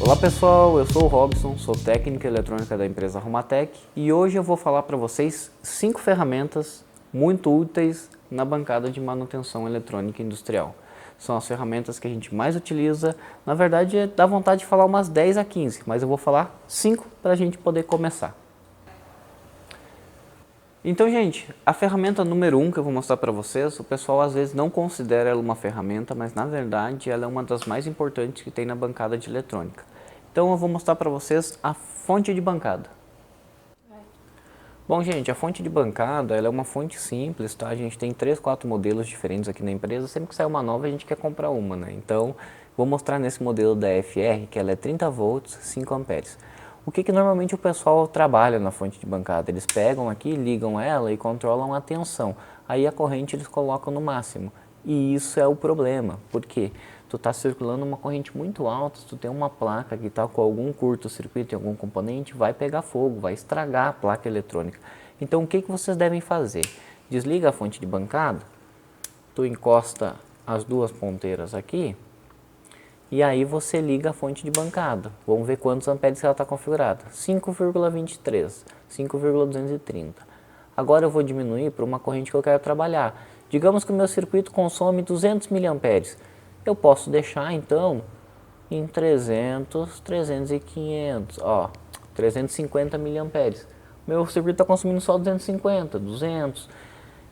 Olá pessoal, eu sou o Robson, sou técnico eletrônica da empresa Rumatec e hoje eu vou falar para vocês 5 ferramentas muito úteis na bancada de manutenção eletrônica industrial. São as ferramentas que a gente mais utiliza, na verdade dá vontade de falar umas 10 a 15, mas eu vou falar 5 para a gente poder começar. Então, gente, a ferramenta número 1 que eu vou mostrar para vocês, o pessoal às vezes não considera ela uma ferramenta, mas na verdade ela é uma das mais importantes que tem na bancada de eletrônica. Então eu vou mostrar para vocês a fonte de bancada. Bom, gente, a fonte de bancada ela é uma fonte simples, tá? A gente tem 3, 4 modelos diferentes aqui na empresa, sempre que sai uma nova a gente quer comprar uma, né? Então, vou mostrar nesse modelo da FR, que ela é 30 volts, 5 amperes. O que normalmente o pessoal trabalha na fonte de bancada? Eles pegam aqui, ligam ela e controlam a tensão. Aí a corrente eles colocam no máximo. E isso é o problema, porque tu está circulando uma corrente muito alta, se tu tem uma placa que está com algum curto-circuito em algum componente, vai pegar fogo, vai estragar a placa eletrônica. Então o que vocês devem fazer? Desliga a fonte de bancada, tu encosta as duas ponteiras aqui, e aí você liga a fonte de bancada. Vamos ver quantos amperes ela está configurada. 5,23, 5,230. Agora eu vou diminuir para uma corrente que eu quero trabalhar. Digamos que o meu circuito consome 200 miliamperes. Eu posso deixar então em 300, 300 e 500, 350 miliamperes. Meu circuito está consumindo só 250, 200.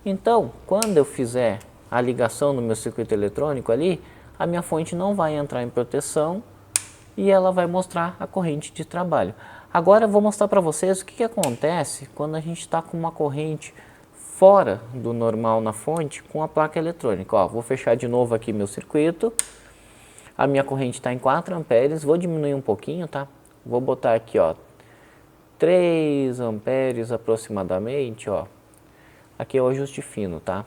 Então, quando eu fizer a ligação no meu circuito eletrônico ali, a minha fonte não vai entrar em proteção e ela vai mostrar a corrente de trabalho. Agora eu vou mostrar para vocês o que acontece quando a gente está com uma corrente fora do normal na fonte com a placa eletrônica. Vou fechar de novo aqui meu circuito. A minha corrente está em 4 amperes, vou diminuir um pouquinho, tá? Vou botar aqui, 3 amperes aproximadamente, Aqui é o ajuste fino, tá?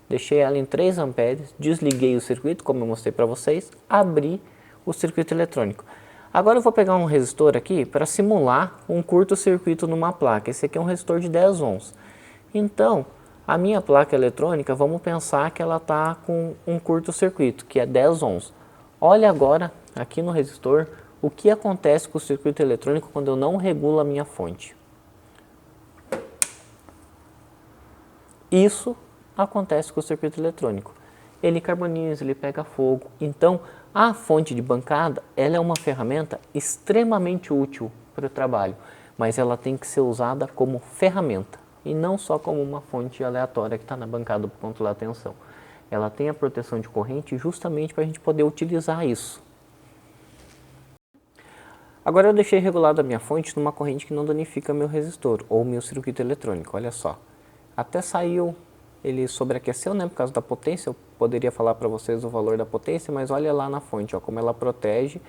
Deixei ela em 3 amperes, desliguei o circuito, como eu mostrei para vocês, abri o circuito eletrônico. Agora eu vou pegar um resistor aqui para simular um curto-circuito numa placa. Esse aqui é um resistor de 10 ohms. Então, a minha placa eletrônica, vamos pensar que ela está com um curto-circuito, que é 10 ohms. Olha agora, aqui no resistor, o que acontece com o circuito eletrônico quando eu não regulo a minha fonte. Isso acontece com o circuito eletrônico. Ele carboniza, ele pega fogo. Então, a fonte de bancada, ela é uma ferramenta extremamente útil para o trabalho, mas ela tem que ser usada como ferramenta e não só como uma fonte aleatória que está na bancada para controlar a tensão. Ela tem a proteção de corrente justamente para a gente poder utilizar isso. Agora eu deixei regulada a minha fonte numa corrente que não danifica meu resistor ou meu circuito eletrônico, olha só. Até saiu, ele sobreaqueceu, né, por causa da potência, eu poderia falar para vocês o valor da potência, mas olha lá na fonte, como ela protege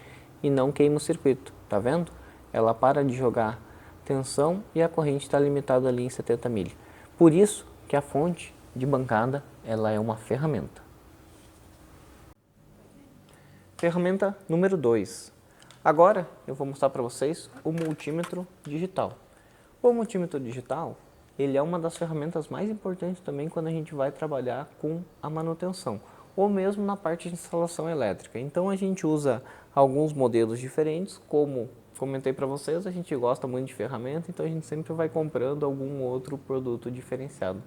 e não queima o circuito, tá vendo? Ela para de jogar tensão e a corrente está limitada ali em 70 mA. Por isso que a fonte de bancada ela é uma ferramenta. Ferramenta número 2. Agora eu vou mostrar para vocês o multímetro digital. O multímetro digital ele é uma das ferramentas mais importantes também quando a gente vai trabalhar com a manutenção ou mesmo na parte de instalação elétrica. Então a gente usa alguns modelos diferentes, como comentei para vocês, a gente gosta muito de ferramenta, então a gente sempre vai comprando algum outro produto diferenciado.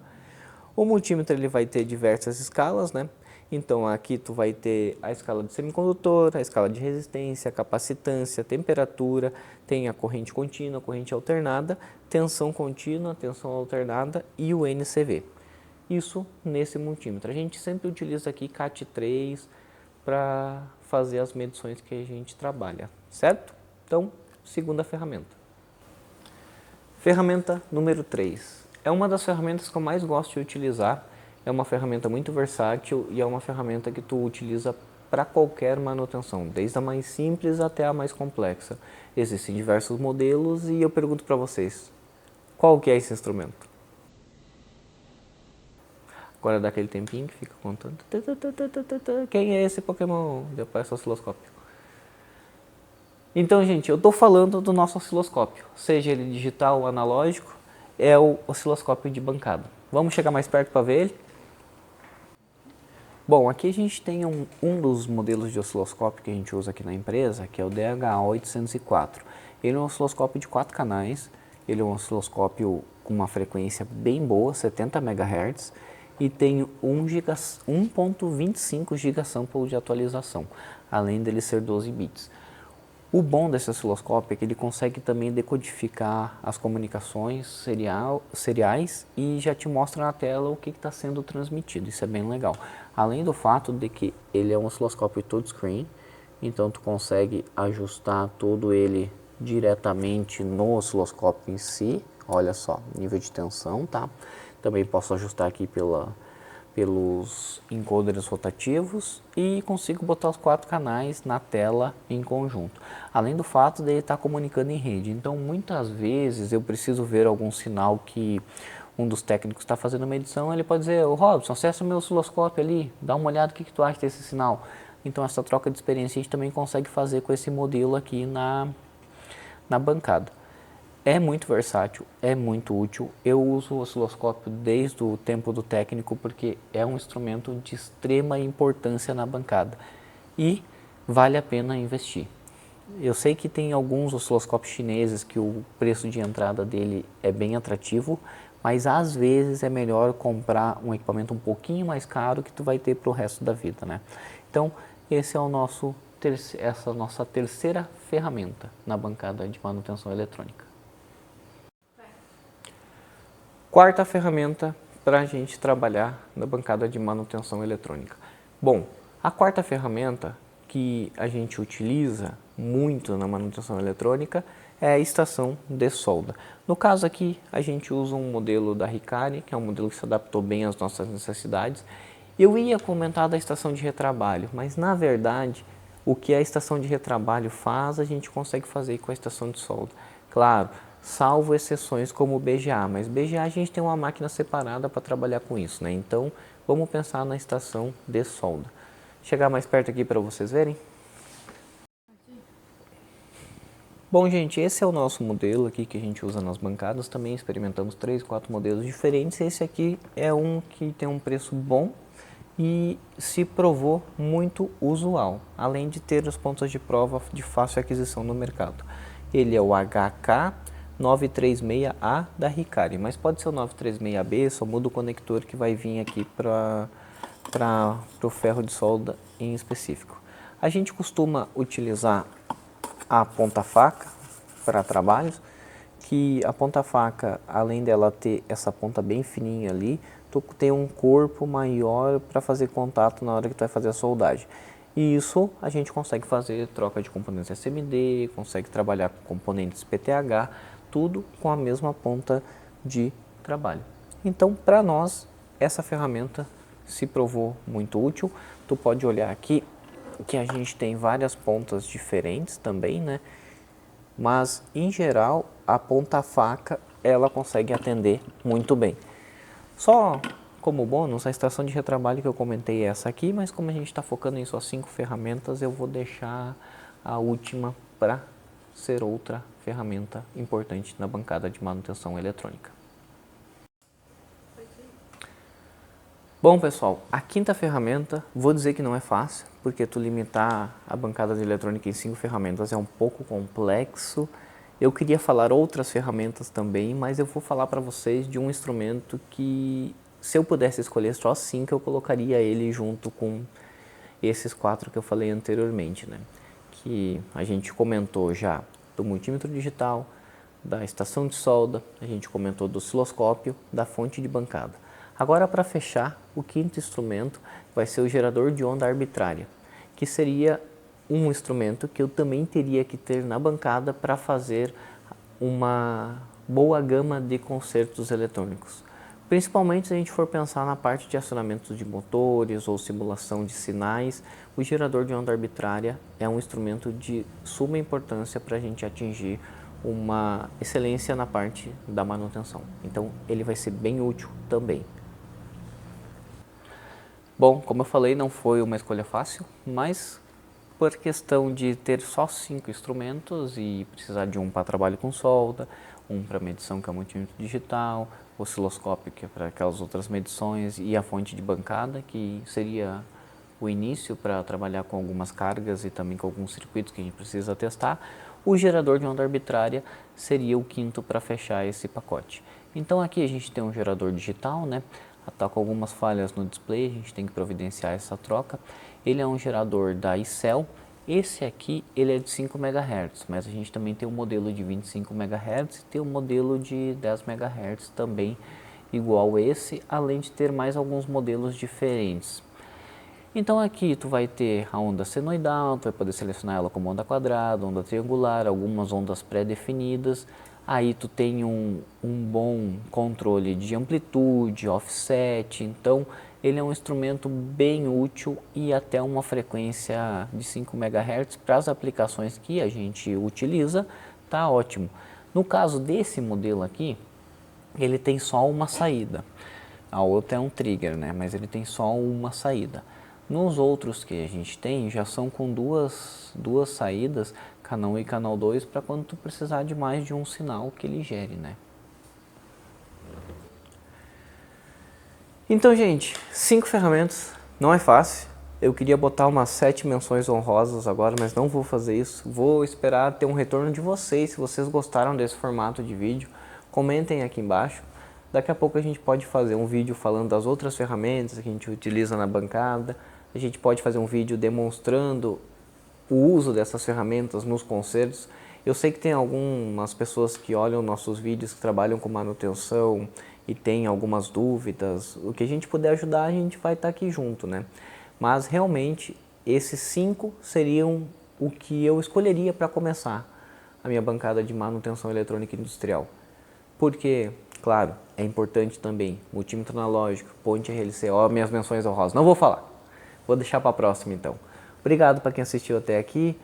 O multímetro ele vai ter diversas escalas, né? Então aqui tu vai ter a escala de semicondutor, a escala de resistência, capacitância, temperatura, tem a corrente contínua, corrente alternada, tensão contínua, tensão alternada e o NCV. Isso nesse multímetro. A gente sempre utiliza aqui CAT3 para fazer as medições que a gente trabalha, certo? Então, segunda ferramenta. Ferramenta número 3. É uma das ferramentas que eu mais gosto de utilizar. É uma ferramenta muito versátil e é uma ferramenta que tu utiliza para qualquer manutenção, desde a mais simples até a mais complexa. Existem diversos modelos e eu pergunto para vocês, qual que é esse instrumento? Agora dá aquele tempinho que fica contando. Quem é esse Pokémon? Depois é o osciloscópio. Então, gente, eu estou falando do nosso osciloscópio, seja ele digital ou analógico, é o osciloscópio de bancada. Vamos chegar mais perto para ver ele? Bom, aqui a gente tem um dos modelos de osciloscópio que a gente usa aqui na empresa, que é o DH804. Ele é um osciloscópio de 4 canais, ele é um osciloscópio com uma frequência bem boa, 70 MHz, e tem 1.25 gigasample de atualização, além dele ser 12 bits. O bom desse osciloscópio é que ele consegue também decodificar as comunicações seriais e já te mostra na tela o que está sendo transmitido. Isso é bem legal. Além do fato de que ele é um osciloscópio touchscreen, então tu consegue ajustar todo ele diretamente no osciloscópio em si. Olha só, nível de tensão, tá? Também posso ajustar aqui pelos encoders rotativos e consigo botar os 4 canais na tela em conjunto. Além do fato de ele estar comunicando em rede. Então, muitas vezes eu preciso ver algum sinal que um dos técnicos está fazendo uma medição, ele pode dizer: ô Robson, acessa o meu osciloscópio ali, dá uma olhada, o que tu acha desse sinal? Então, essa troca de experiência a gente também consegue fazer com esse modelo aqui na bancada. É muito versátil, é muito útil. Eu uso o osciloscópio desde o tempo do técnico porque é um instrumento de extrema importância na bancada e vale a pena investir. Eu sei que tem alguns osciloscópios chineses que o preço de entrada dele é bem atrativo, mas às vezes é melhor comprar um equipamento um pouquinho mais caro que tu vai ter para o resto da vida, né? Então, esse é essa nossa terceira ferramenta na bancada de manutenção eletrônica. Quarta ferramenta para a gente trabalhar na bancada de manutenção eletrônica. Bom, a quarta ferramenta que a gente utiliza muito na manutenção eletrônica é a estação de solda. No caso aqui, a gente usa um modelo da Hikari, que é um modelo que se adaptou bem às nossas necessidades. Eu ia comentar da estação de retrabalho, mas na verdade, o que a estação de retrabalho faz, a gente consegue fazer com a estação de solda. Claro, salvo exceções como o BGA, mas BGA a gente tem uma máquina separada para trabalhar com isso, né? Então, vamos pensar na estação de solda. Chegar mais perto aqui para vocês verem. Bom, gente, esse é o nosso modelo aqui que a gente usa nas bancadas. Também experimentamos 3, 4 modelos diferentes. Esse aqui é um que tem um preço bom e se provou muito usual, além de ter os pontos de prova de fácil aquisição no mercado. Ele é o HK 936A da Hikari, mas pode ser o 936B, só muda o conector que vai vir aqui para o ferro de solda em específico. A gente costuma utilizar a ponta-faca para trabalhos, que a ponta-faca, além dela ter essa ponta bem fininha ali, tu tem um corpo maior para fazer contato na hora que tu vai fazer a soldagem. E isso a gente consegue fazer troca de componentes SMD, consegue trabalhar com componentes PTH, tudo com a mesma ponta de trabalho. Então, para nós, essa ferramenta se provou muito útil. Tu pode olhar aqui que a gente tem várias pontas diferentes também, né? Mas, em geral, a ponta-faca, ela consegue atender muito bem. Só como bônus, a estação de retrabalho que eu comentei é essa aqui, mas como a gente está focando em só 5 ferramentas, eu vou deixar a última para ser outra ferramenta importante na bancada de manutenção eletrônica. Bom, pessoal, a quinta ferramenta, vou dizer que não é fácil, porque tu limitar a bancada de eletrônica em 5 ferramentas é um pouco complexo. Eu queria falar outras ferramentas também, mas eu vou falar para vocês de um instrumento que, se eu pudesse escolher só 5, eu colocaria ele junto com esses 4 que eu falei anteriormente, né? Que a gente comentou já do multímetro digital, da estação de solda, a gente comentou do osciloscópio, da fonte de bancada. Agora, para fechar, o quinto instrumento vai ser o gerador de onda arbitrária, que seria um instrumento que eu também teria que ter na bancada para fazer uma boa gama de concertos eletrônicos. Principalmente se a gente for pensar na parte de acionamento de motores ou simulação de sinais, o gerador de onda arbitrária é um instrumento de suma importância para a gente atingir uma excelência na parte da manutenção. Então, ele vai ser bem útil também. Bom, como eu falei, não foi uma escolha fácil, mas por questão de ter só 5 instrumentos e precisar de um para trabalho com solda, um para medição que é o multímetro digital, osciloscópio que é para aquelas outras medições e a fonte de bancada que seria o início para trabalhar com algumas cargas e também com alguns circuitos que a gente precisa testar. O gerador de onda arbitrária seria o quinto para fechar esse pacote. Então aqui a gente tem um gerador digital, né? Está com algumas falhas no display, a gente tem que providenciar essa troca. Ele é um gerador da iCell. Esse aqui ele é de 5 MHz, mas a gente também tem um modelo de 25 MHz e tem um modelo de 10 MHz também igual esse, além de ter mais alguns modelos diferentes. Então aqui tu vai ter a onda senoidal, tu vai poder selecionar ela como onda quadrada, onda triangular, algumas ondas pré-definidas. Aí tu tem um bom controle de amplitude, offset, então ele é um instrumento bem útil e até uma frequência de 5 MHz para as aplicações que a gente utiliza, tá ótimo. No caso desse modelo aqui, ele tem só uma saída, a outra é um trigger, né? Mas ele tem só uma saída. Nos outros que a gente tem, já são com duas saídas, canal 1 e canal 2, para quando tu precisar de mais de um sinal que ele gere, né? Então, gente, 5 ferramentas, não é fácil. Eu queria botar umas 7 menções honrosas agora, mas não vou fazer isso. Vou esperar ter um retorno de vocês, se vocês gostaram desse formato de vídeo. Comentem aqui embaixo. Daqui a pouco a gente pode fazer um vídeo falando das outras ferramentas que a gente utiliza na bancada. A gente pode fazer um vídeo demonstrando o uso dessas ferramentas nos concertos. Eu sei que tem algumas pessoas que olham nossos vídeos que trabalham com manutenção e tem algumas dúvidas. O que a gente puder ajudar, a gente vai estar aqui junto, né? Mas realmente esses 5 seriam o que eu escolheria para começar a minha bancada de manutenção eletrônica industrial. Porque, claro, é importante também multímetro analógico, ponte RLC, ó, minhas menções honrosas. Não vou falar, vou deixar para a próxima então. Obrigado para quem assistiu até aqui.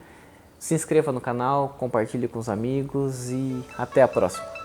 Se inscreva no canal, compartilhe com os amigos e até a próxima.